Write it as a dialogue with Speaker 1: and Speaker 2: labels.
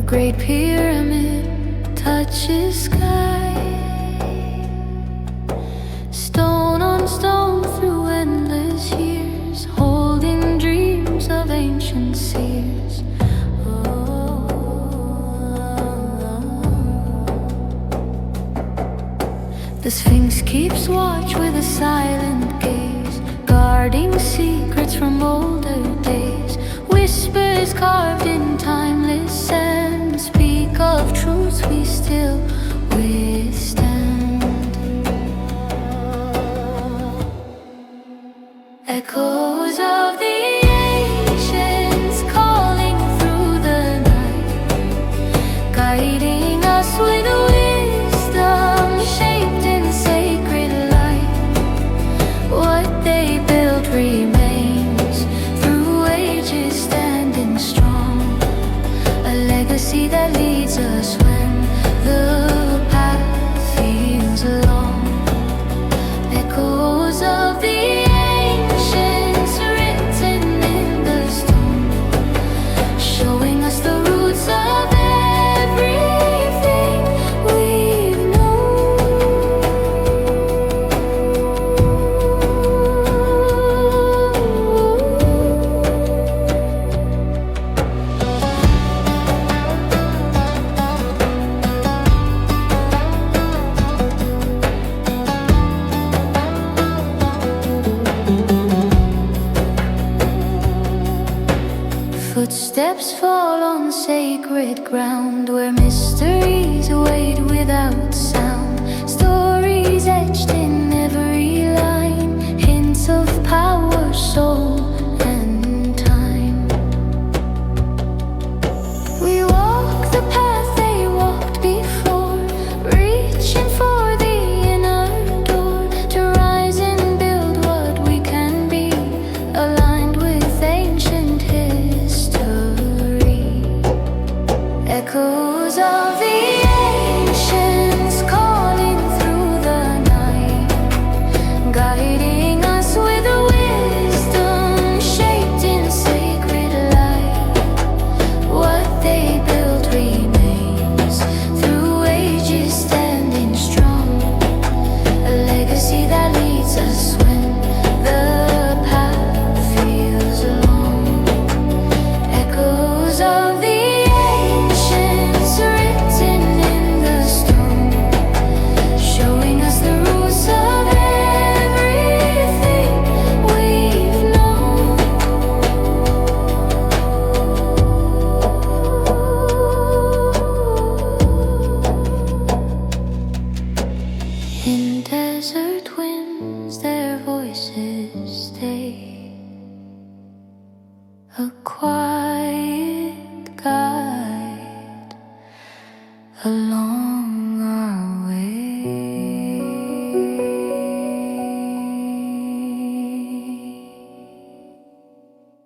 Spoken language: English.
Speaker 1: great pyramid touches sky. Stone on stone through endless years, holding dreams of ancient seers. The Sphinx keeps watch with a silent gaze, guarding secrets from older days. Whispers carved in timeless sand speak of truths we still withstand. Echoes of the ancients calling through the night, guiding us with wisdom shaped in sacred light. What they built remains through ages, standing strong, a legacy that leads us when the path feels long. Echoes of the ancients written in the stone, showing us the roots of everything we've Footsteps fall on sacred ground, where mysteries wait without sound. Stories etched in every line, hints of power, soul, and time. We walk the path they walked before, reaching for the inner door, to rise and build what we can be, aligned with ancient history. Echoes of the ancients calling through the night, guiding us with wisdom shaped in sacred light. What they built remains through ages, standing strong, a legacy that leads us when the path feels long. Echoes of the ancients written in the stone, showing us the roots of everything we've known. In desert winds their voices stay, a quiet guide along